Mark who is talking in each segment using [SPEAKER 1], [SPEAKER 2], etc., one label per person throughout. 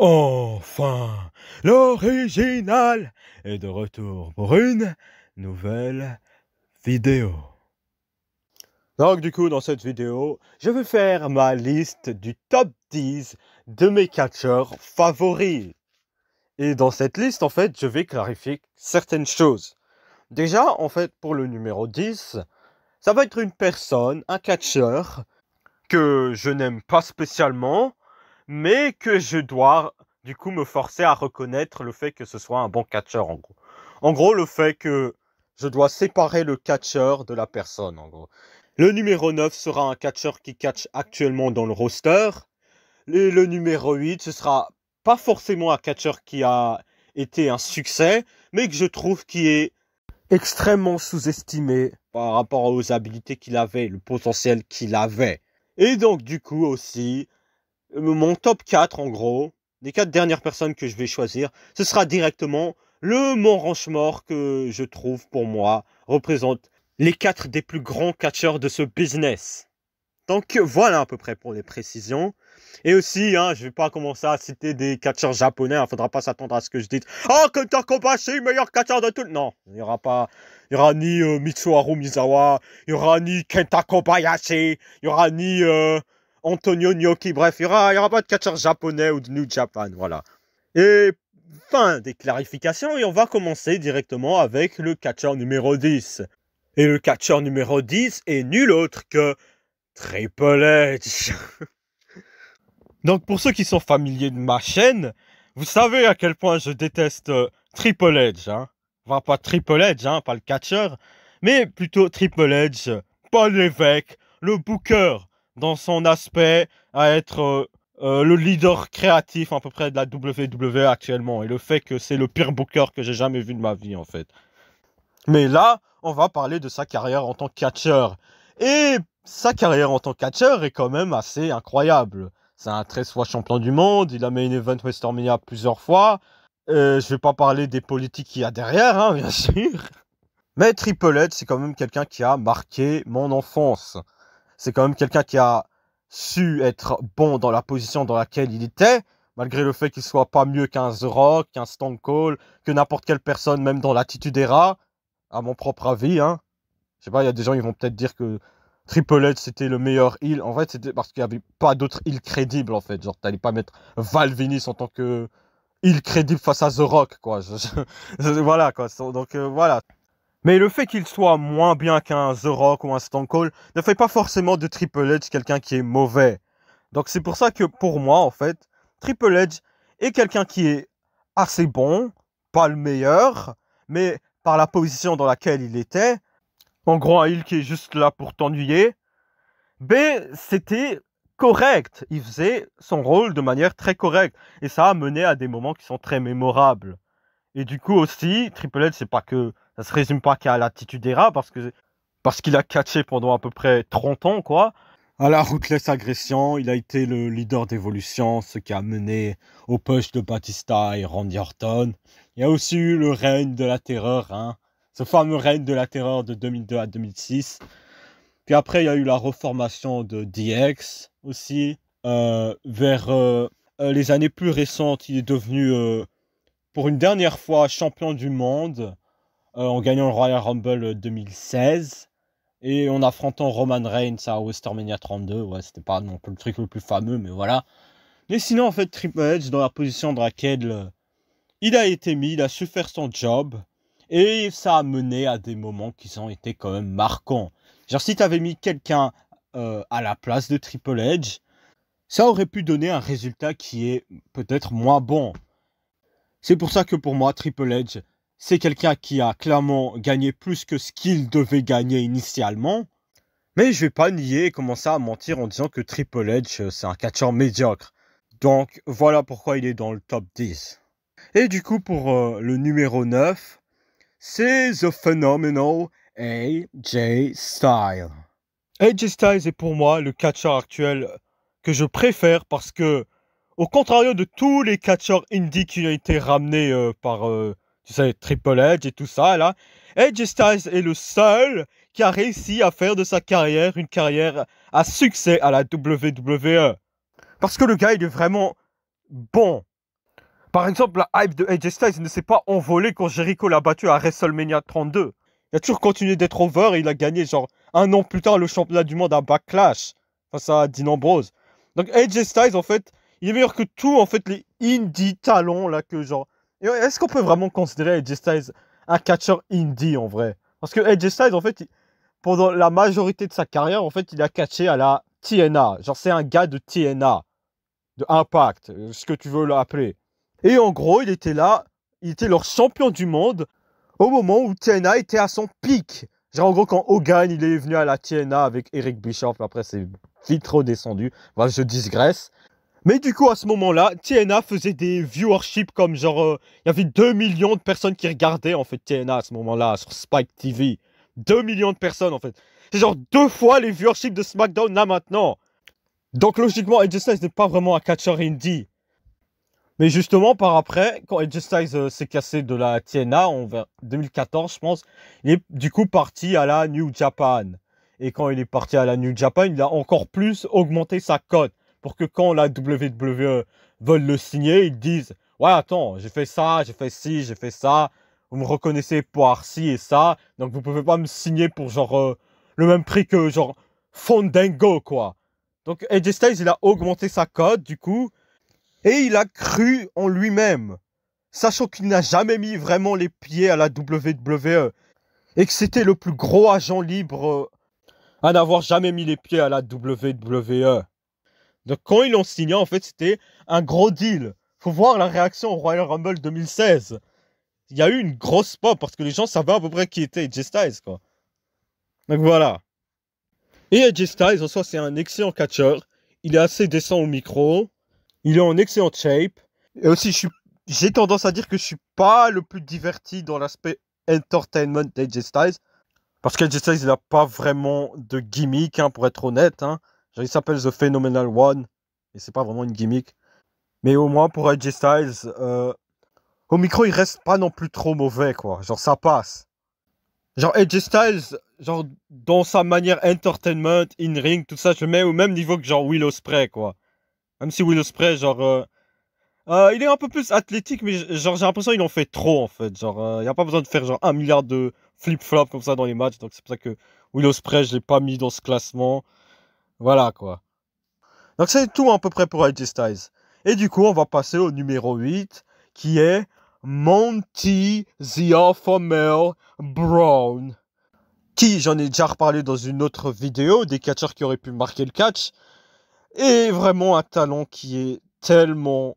[SPEAKER 1] Enfin, l'original est de retour pour une nouvelle vidéo. Donc du coup, dans cette vidéo, je vais faire ma liste du top 10 de mes catcheurs favoris. Et dans cette liste, en fait, je vais clarifier certaines choses. Déjà, en fait, pour le numéro 10, ça va être une personne, un catcheur, que je n'aime pas spécialement, mais que je dois du coup me forcer à reconnaître le fait que ce soit un bon catcheur en gros. En gros, le fait que je dois séparer le catcheur de la personne en gros. Le numéro 9 sera un catcheur qui catch actuellement dans le roster. Et le numéro 8, ce sera pas forcément un catcheur qui a été un succès, mais que je trouve qui est extrêmement sous-estimé par rapport aux habilités qu'il avait, le potentiel qu'il avait. Et donc du coup aussi, mon top 4 en gros, les 4 dernières personnes que je vais choisir, ce sera directement le Mont Rushmore que je trouve pour moi représente les 4 des plus grands catcheurs de ce business. Donc voilà à peu près pour les précisions. Et aussi, je vais pas commencer à citer des catcheurs japonais, faudra pas s'attendre à ce que je dise « Oh, Kenta Kobashi, meilleur catcheur de tout !» Non, il y aura ni Mitsuharu Misawa, il y aura ni Kenta Kobayashi, il y aura ni Antonio Inoki, bref, il y aura pas de catcheur japonais ou de New Japan, voilà. Et fin des clarifications, et on va commencer directement avec le catcheur numéro 10. Et le catcheur numéro 10 est nul autre que Triple H. Donc pour ceux qui sont familiers de ma chaîne, vous savez à quel point je déteste Triple H. Enfin pas Triple H, pas le catcheur, mais plutôt Triple H, Paul Lévesque, le booker, dans son aspect à être le leader créatif à peu près de la WWE actuellement. Et le fait que c'est le pire booker que j'ai jamais vu de ma vie en fait. Mais là, on va parler de sa carrière en tant que catcheur. Et sa carrière en tant que catcheur est quand même assez incroyable. C'est un 13 fois champion du monde, il a main event WrestleMania plusieurs fois. Je vais pas parler des politiques qu'il y a derrière, bien sûr. Mais Triple H, c'est quand même quelqu'un qui a marqué mon enfance. C'est quand même quelqu'un qui a su être bon dans la position dans laquelle il était, malgré le fait qu'il soit pas mieux qu'un The Rock, qu'un Stone Cold, que n'importe quelle personne, même dans l'Attitude Era, à mon propre avis. Je sais pas, il y a des gens qui vont peut-être dire que Triple H c'était le meilleur heel. En fait, c'était parce qu'il n'y avait pas d'autres heels crédibles en fait. Genre, t'allais pas mettre Val Venis en tant que heel crédible face à The Rock, quoi. Voilà, quoi. Donc, voilà. Mais le fait qu'il soit moins bien qu'un The Rock ou un Stone Cold ne fait pas forcément de Triple H quelqu'un qui est mauvais. Donc, c'est pour ça que pour moi, en fait, Triple H est quelqu'un qui est assez bon, pas le meilleur, mais par la position dans laquelle il était, en gros un heel qui est juste là pour t'ennuyer, mais c'était correct. Il faisait son rôle de manière très correcte. Et ça a mené à des moments qui sont très mémorables. Et du coup aussi, Triple H, c'est pas que ça se résume pas qu'à l'Attitude Era, parce qu'il a catché pendant à peu près 30 ans, quoi. À la Ruthless Aggression, il a été le leader d'Evolution, ce qui a mené au push de Batista et Randy Orton. Il y a aussi eu le règne de la terreur, ce fameux règne de la terreur de 2002 à 2006. Puis après, il y a eu la reformation de DX aussi. Vers les années plus récentes, il est devenu, pour une dernière fois, champion du monde en gagnant le Royal Rumble 2016. Et en affrontant Roman Reigns à WrestleMania 32. Ouais, c'était pas non plus le truc le plus fameux, mais voilà. Mais sinon, en fait, Triple H, dans la position dans laquelle il a été mis, il a su faire son job. Et ça a mené à des moments qui ont été quand même marquants. Genre, si tu avais mis quelqu'un à la place de Triple H, ça aurait pu donner un résultat qui est peut-être moins bon. C'est pour ça que pour moi, Triple H, c'est quelqu'un qui a clairement gagné plus que ce qu'il devait gagner initialement. Mais je vais pas nier et commencer à mentir en disant que Triple H, c'est un catcheur médiocre. Donc voilà pourquoi il est dans le top 10. Et du coup, pour le numéro 9, c'est The Phenomenal AJ Styles. AJ Styles est pour moi le catcheur actuel que je préfère parce que, au contraire de tous les catcheurs indie qui ont été ramenés par, tu sais, Triple H et tout ça, là, AJ Styles est le seul qui a réussi à faire de sa carrière une carrière à succès à la WWE. Parce que le gars, il est vraiment bon. Par exemple, la hype de AJ Styles ne s'est pas envolée quand Jericho l'a battu à WrestleMania 32. Il a toujours continué d'être over et il a gagné genre un an plus tard le championnat du monde à Backlash face à Dean Ambrose. Donc AJ Styles en fait, il est meilleur que tout en fait les indie talents là que genre. Est-ce qu'on peut vraiment considérer AJ Styles un catcheur indie en vrai? Parce que AJ Styles en fait, pendant la majorité de sa carrière en fait, il a catché à la TNA. Genre c'est un gars de TNA, de Impact, ce que tu veux l'appeler. Et en gros, il était là, il était leur champion du monde au moment où TNA était à son pic. Genre en gros, quand Hogan il est venu à la TNA avec Eric Bischoff, après c'est vite trop descendu. Voilà, je digresse. Mais du coup, à ce moment-là, TNA faisait des viewerships comme genre... il y avait 2 millions de personnes qui regardaient en fait TNA à ce moment-là sur Spike TV. 2 millions de personnes en fait. C'est genre 2 fois les viewerships de SmackDown là maintenant. Donc logiquement, AJ Styles n'est pas vraiment un catcheur indie. Mais justement, par après, quand AJ Styles s'est cassé de la TNA en 2014, je pense, il est du coup parti à la New Japan. Et quand il est parti à la New Japan, il a encore plus augmenté sa cote. Pour que quand la WWE veulent le signer, ils disent « Ouais, attends, j'ai fait ça, j'ai fait ci, j'ai fait ça. Vous me reconnaissez pour ci et ça. Donc vous pouvez pas me signer pour genre le même prix que genre Fandango, quoi. » Donc AJ Styles, il a augmenté sa cote, du coup. Et il a cru en lui-même, sachant qu'il n'a jamais mis vraiment les pieds à la WWE. Et que c'était le plus gros agent libre à n'avoir jamais mis les pieds à la WWE. Donc quand ils l'ont signé, en fait, c'était un gros deal. Faut voir la réaction au Royal Rumble 2016. Il y a eu une grosse pop parce que les gens savaient à peu près qui était AJ Styles, quoi. Donc voilà. Et AJ Styles, en soi, c'est un excellent catcheur. Il est assez décent au micro. Il est en excellente shape. Et aussi, j'ai tendance à dire que je suis pas le plus diverti dans l'aspect entertainment d'AJ Styles. Parce qu'AJ Styles, il n'a pas vraiment de gimmick, hein, pour être honnête. Hein. Genre, il s'appelle The Phenomenal One. Et c'est pas vraiment une gimmick. Mais au moins, pour AJ Styles, au micro, il reste pas non plus trop mauvais, quoi. Genre, ça passe. Genre, AJ Styles, genre, dans sa manière entertainment, in-ring, tout ça, je le mets au même niveau que genre Will Ospreay, quoi. Même si Will Ospreay, genre... il est un peu plus athlétique, mais genre j'ai l'impression qu'il en fait trop en fait. Genre, il n'y a pas besoin de faire genre 1 milliard de flip-flop comme ça dans les matchs. Donc c'est pour ça que Will Ospreay, je l'ai pas mis dans ce classement. Voilà quoi. Donc c'est tout à peu près pour AJ Styles. Et du coup, on va passer au numéro 8, qui est Monty the Alpha Male Brown. Qui, j'en ai déjà reparlé dans une autre vidéo, des catcheurs qui auraient pu marquer le catch. Et vraiment un talent qui est tellement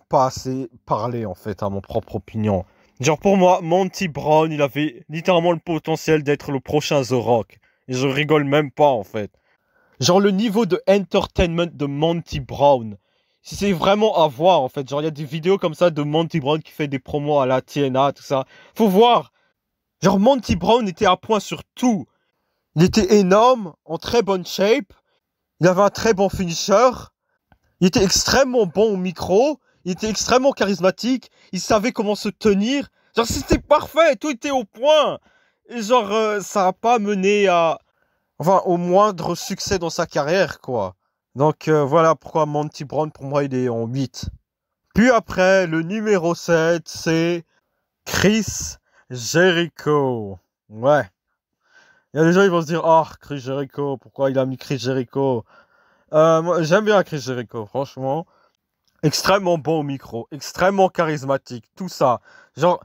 [SPEAKER 1] pas assez parlé en fait, à mon propre opinion. Genre pour moi, Monty Brown, il avait littéralement le potentiel d'être le prochain The Rock. Et je rigole même pas en fait. Genre le niveau de entertainment de Monty Brown, c'est vraiment à voir en fait. Genre il y a des vidéos comme ça de Monty Brown qui fait des promos à la TNA, tout ça. Faut voir. Genre Monty Brown était à point sur tout. Il était énorme, en très bonne shape. Il avait un très bon finisher. Il était extrêmement bon au micro. Il était extrêmement charismatique. Il savait comment se tenir. Genre, c'était parfait. Tout était au point. Et genre, ça n'a pas mené à... Enfin, au moindre succès dans sa carrière, quoi. Donc, voilà pourquoi Monty Brown, pour moi, il est en 8. Puis après, le numéro 7, c'est Chris Jericho. Ouais. Il y a des gens qui vont se dire, oh, Chris Jericho, pourquoi il a mis Chris Jericho? Moi, j'aime bien Chris Jericho, franchement. Extrêmement bon au micro, extrêmement charismatique, tout ça. Genre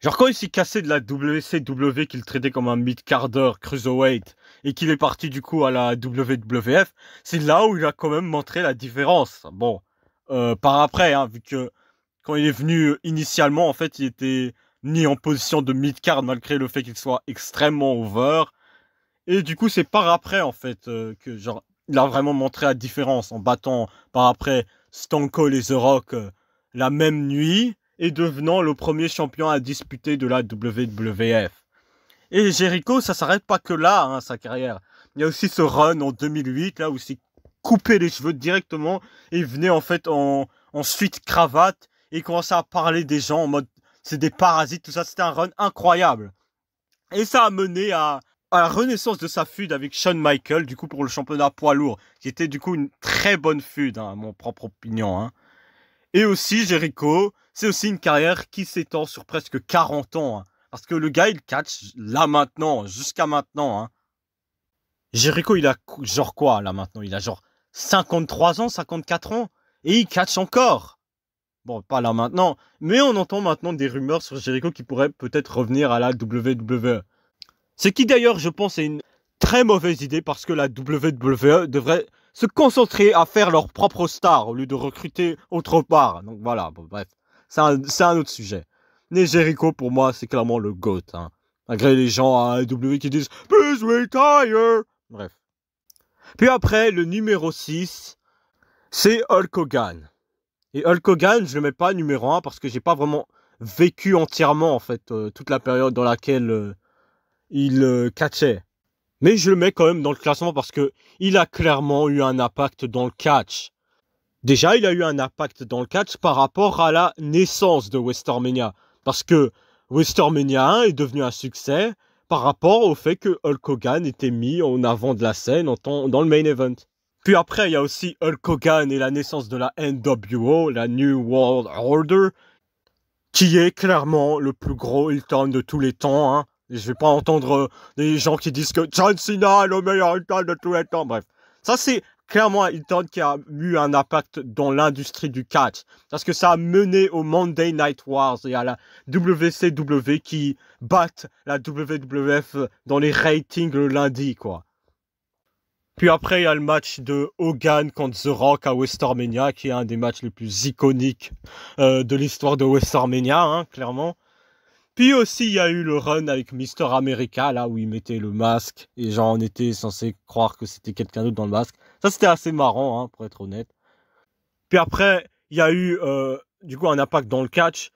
[SPEAKER 1] quand il s'est cassé de la WCW, qu'il traitait comme un mid-carder, cruiserweight, et qu'il est parti du coup à la WWF, c'est là où il a quand même montré la différence. Bon, par après, hein, vu que quand il est venu initialement, en fait, il était ni en position de mid-card, malgré le fait qu'il soit extrêmement over. Et du coup, c'est par après, en fait, que genre, il a vraiment montré la différence en battant par après Stone Cold et The Rock la même nuit et devenant le premier champion à disputer de la WWF. Et Jericho, ça s'arrête pas que là, hein, sa carrière. Il y a aussi ce run en 2008, là où il s'est coupé les cheveux directement et il venait en fait en suite cravate et commençait à parler des gens en mode c'est des parasites, tout ça. C'était un run incroyable. Et ça a mené à la renaissance de sa feud avec Shawn Michaels, du coup pour le championnat poids lourd, qui était du coup une très bonne feud, hein, à mon propre opinion. Hein. Et aussi, Jericho, c'est aussi une carrière qui s'étend sur presque 40 ans. Hein. Parce que le gars, il catch là maintenant, jusqu'à maintenant. Hein. Jericho, il a genre quoi là maintenant? Il a genre 53 ans, 54 ans. Et il catch encore. Bon, pas là maintenant. Mais on entend maintenant des rumeurs sur Jericho qui pourrait peut-être revenir à la WWE. Ce qui d'ailleurs, je pense, est une très mauvaise idée parce que la WWE devrait se concentrer à faire leur propre star au lieu de recruter autre part. Donc voilà, bon, bref, c'est un autre sujet. Mais Jericho, pour moi, c'est clairement le GOAT. Hein. Malgré les gens à WWE qui disent « Please retire !» Bref. Puis après, le numéro 6, c'est Hulk Hogan. Et Hulk Hogan, je le mets pas numéro 1 parce que j'ai pas vraiment vécu entièrement, en fait, toute la période dans laquelle il catchait. Mais je le mets quand même dans le classement parce que il a clairement eu un impact dans le catch. Déjà, il a eu un impact dans le catch par rapport à la naissance de WrestleMania. Parce que WrestleMania 1 est devenu un succès par rapport au fait que Hulk Hogan était mis en avant de la scène dans le main event. Puis après, il y a aussi Hulk Hogan et la naissance de la NWO, la New World Order, qui est clairement le plus gros heel turn de tous les temps. Hein. Et je vais pas entendre des gens qui disent que John Cena est le meilleur heel turn de tous les temps. Bref, ça c'est clairement un heel turn qui a eu un impact dans l'industrie du catch. Parce que ça a mené au Monday Night Wars et à la WCW qui battent la WWF dans les ratings le lundi, quoi. Puis après, il y a le match de Hogan contre The Rock à WrestleMania, qui est un des matchs les plus iconiques de l'histoire de WrestleMania, hein, clairement. Puis aussi, il y a eu le run avec Mister America, là où il mettait le masque, et genre, on était censé croire que c'était quelqu'un d'autre dans le masque. Ça, c'était assez marrant, hein, pour être honnête. Puis après, il y a eu, du coup, un impact dans le catch,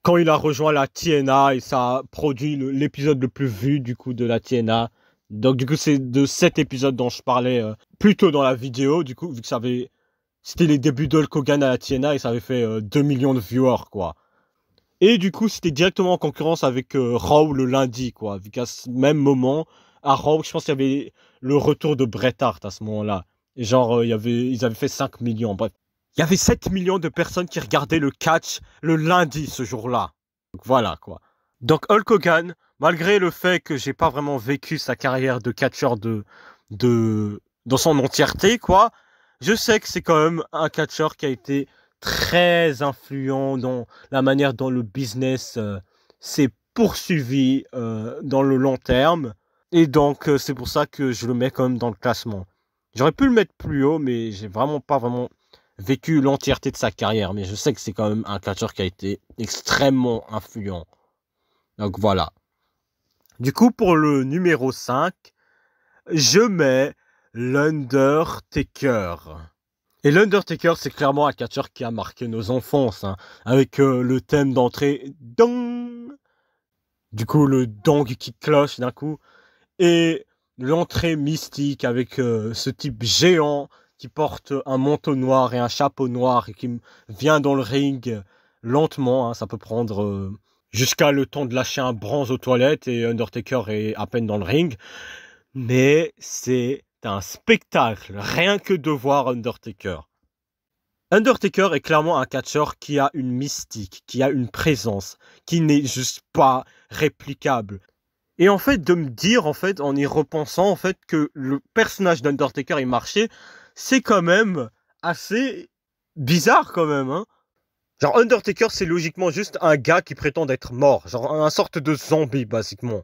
[SPEAKER 1] quand il a rejoint la TNA, et ça a produit l'épisode le plus vu, du coup, de la TNA. Donc du coup c'est de cet épisode dont je parlais plus tôt dans la vidéo, du coup vu que c'était les débuts d'Hulk Hogan à la TNA et ça avait fait 2 millions de viewers quoi. Et du coup c'était directement en concurrence avec Raw le lundi quoi, vu qu'à ce même moment à Raw je pense qu'il y avait le retour de Bret Hart à ce moment-là. Et genre ils avaient fait 5 millions, bref. Il y avait 7 millions de personnes qui regardaient le catch le lundi ce jour-là. Donc voilà quoi. Donc Hulk Hogan, malgré le fait que j'ai pas vraiment vécu sa carrière de catcheur dans son entièreté, quoi, je sais que c'est quand même un catcheur qui a été très influent dans la manière dont le business s'est poursuivi dans le long terme. Et donc c'est pour ça que je le mets quand même dans le classement. J'aurais pu le mettre plus haut, mais j'ai vraiment pas vraiment vécu l'entièreté de sa carrière. Mais je sais que c'est quand même un catcheur qui a été extrêmement influent. Donc voilà. Du coup, pour le numéro 5, je mets l'Undertaker. Et l'Undertaker, c'est clairement un catcheur qui a marqué nos enfances, hein, avec le thème d'entrée, dong. Du coup, le dong qui cloche d'un coup, et l'entrée mystique avec ce type géant qui porte un manteau noir et un chapeau noir et qui vient dans le ring lentement, hein, ça peut prendre jusqu'à le temps de lâcher un bronze aux toilettes et Undertaker est à peine dans le ring. Mais c'est un spectacle, rien que de voir Undertaker. Undertaker est clairement un catcheur qui a une mystique, qui a une présence, qui n'est juste pas réplicable. Et en fait, de me dire, en fait, en y repensant, en fait, que le personnage d'Undertaker est marché, c'est quand même assez bizarre quand même, hein. Genre, Undertaker, c'est logiquement juste un gars qui prétend être mort. Genre, un sorte de zombie, basiquement.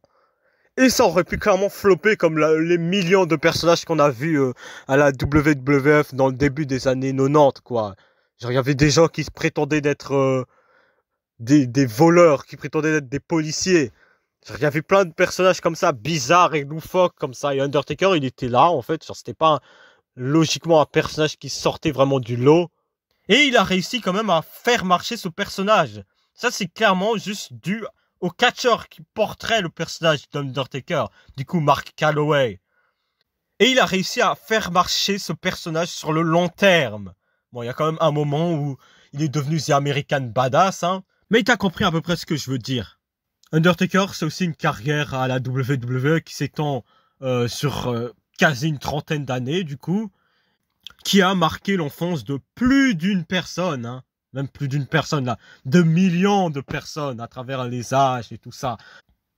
[SPEAKER 1] Et ça aurait pu clairement flopper comme les millions de personnages qu'on a vus à la WWF dans le début des années 90, quoi. Genre, il y avait des gens qui se prétendaient d'être des voleurs, qui prétendaient d'être des policiers. Genre, il y avait plein de personnages comme ça, bizarres et loufoques comme ça. Et Undertaker, il était là, en fait. Genre, c'était pas logiquement un personnage qui sortait vraiment du lot. Et il a réussi quand même à faire marcher ce personnage. Ça, c'est clairement juste dû au catcheur qui porterait le personnage d'Undertaker. Du coup, Mark Calloway. Et il a réussi à faire marcher ce personnage sur le long terme. Bon, il y a quand même un moment où il est devenu The American Badass, hein. Mais t'as compris à peu près ce que je veux dire. Undertaker, c'est aussi une carrière à la WWE qui s'étend sur quasi une trentaine d'années, du coup, qui a marqué l'enfance de plus d'une personne, hein. Même plus d'une personne là. De millions de personnes à travers les âges et tout ça.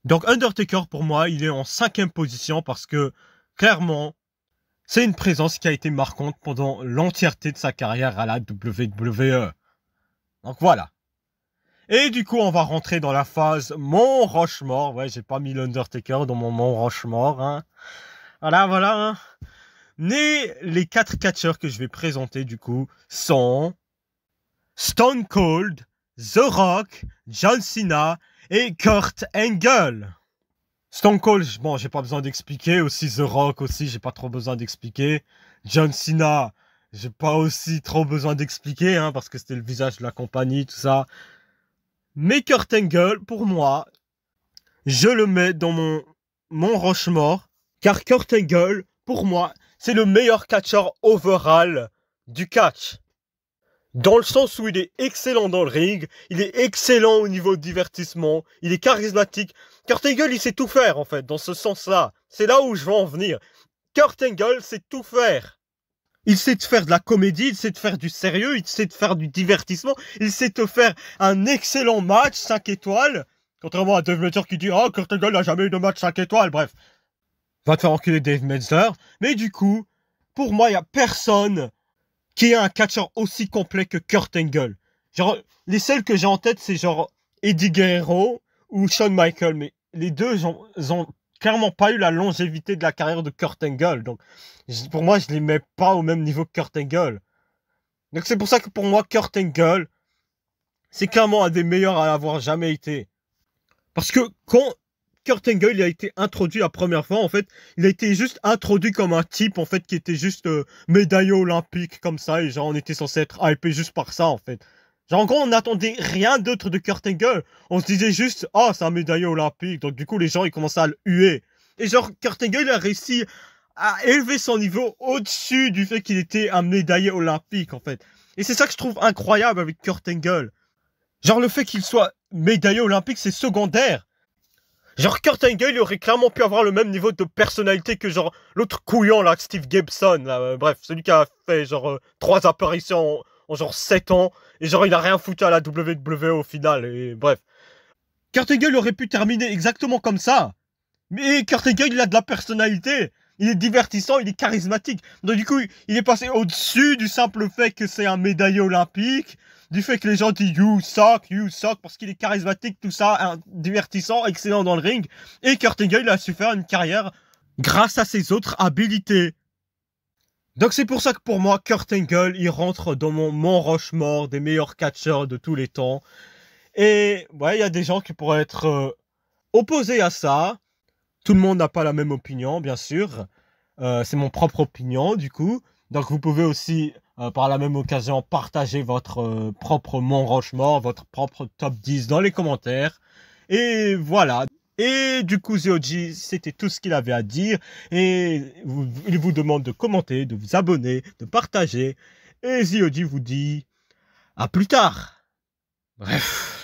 [SPEAKER 1] Donc Undertaker pour moi, il est en 5e position parce que clairement, c'est une présence qui a été marquante pendant l'entièreté de sa carrière à la WWE. Donc voilà. Et du coup, on va rentrer dans la phase Mont Rushmore. Ouais, j'ai pas mis l'Undertaker dans mon Mont Rushmore. Hein. Voilà. Hein. Mais les 4 catcheurs que je vais présenter du coup sont Stone Cold, The Rock, John Cena et Kurt Angle. Stone Cold, bon, j'ai pas besoin d'expliquer. Aussi The Rock aussi, j'ai pas trop besoin d'expliquer. John Cena, j'ai pas aussi trop besoin d'expliquer, hein, parce que c'était le visage de la compagnie, tout ça. Mais Kurt Angle, pour moi, je le mets dans mon Rushmore, car Kurt Angle, pour moi, c'est le meilleur catcheur overall du catch. Dans le sens où il est excellent dans le ring, il est excellent au niveau de divertissement, il est charismatique. Kurt Angle, il sait tout faire, en fait, dans ce sens-là. C'est là où je veux en venir. Kurt Angle sait tout faire. Il sait te faire de la comédie, il sait te faire du sérieux, il sait te faire du divertissement, il sait te faire un excellent match 5 étoiles. Contrairement à Dave Meltzer qui dit « Oh, Kurt Angle n'a jamais eu de match 5 étoiles », bref. Va te faire enculer Dave Meltzer. Mais du coup, pour moi, il n'y a personne qui est un catcheur aussi complet que Kurt Angle. Genre, les seuls que j'ai en tête, c'est genre Eddie Guerrero ou Shawn Michaels. Mais les deux, ils ont clairement pas eu la longévité de la carrière de Kurt Angle. Donc, pour moi, je les mets pas au même niveau que Kurt Angle. Donc, c'est pour ça que pour moi, Kurt Angle, c'est clairement un des meilleurs à l'avoir jamais été. Parce que quand Kurt Angle il a été introduit la première fois, en fait, il a été juste introduit comme un type, en fait, qui était juste médaillé olympique, comme ça, et genre, on était censé être hypé juste par ça, en fait. Genre, en gros, on n'attendait rien d'autre de Kurt Angle. On se disait juste, ah, oh, c'est un médaillé olympique. Donc, du coup, les gens, ils commençaient à le huer. Et genre, Kurt Angle, il a réussi à élever son niveau au-dessus du fait qu'il était un médaillé olympique, en fait. Et c'est ça que je trouve incroyable avec Kurt Angle. Genre, le fait qu'il soit médaillé olympique, c'est secondaire. Genre, Kurt Angle, il aurait clairement pu avoir le même niveau de personnalité que genre l'autre couillon là, Steve Gibson, là, bref, celui qui a fait genre 3 apparitions en genre 7 ans, et genre il a rien foutu à la WWE au final, et bref. Kurt Angle aurait pu terminer exactement comme ça, mais Kurt Angle, il a de la personnalité, il est divertissant, il est charismatique, donc du coup, il est passé au-dessus du simple fait que c'est un médaillé olympique, du fait que les gens disent you suck, parce qu'il est charismatique, tout ça, divertissant, excellent dans le ring. Et Kurt Angle a su faire une carrière grâce à ses autres habilités. Donc c'est pour ça que pour moi, Kurt Angle, il rentre dans mon Mont Rushmore des meilleurs catcheurs de tous les temps. Et ouais, il y a des gens qui pourraient être opposés à ça. Tout le monde n'a pas la même opinion, bien sûr. C'est mon propre opinion, du coup. Donc vous pouvez aussi, par la même occasion, partager votre propre Mont Rushmore, votre propre top 10 dans les commentaires. Et voilà. Et du coup, ZOG, c'était tout ce qu'il avait à dire. Et il vous demande de commenter, de vous abonner, de partager. Et ZOG vous dit à plus tard. Bref.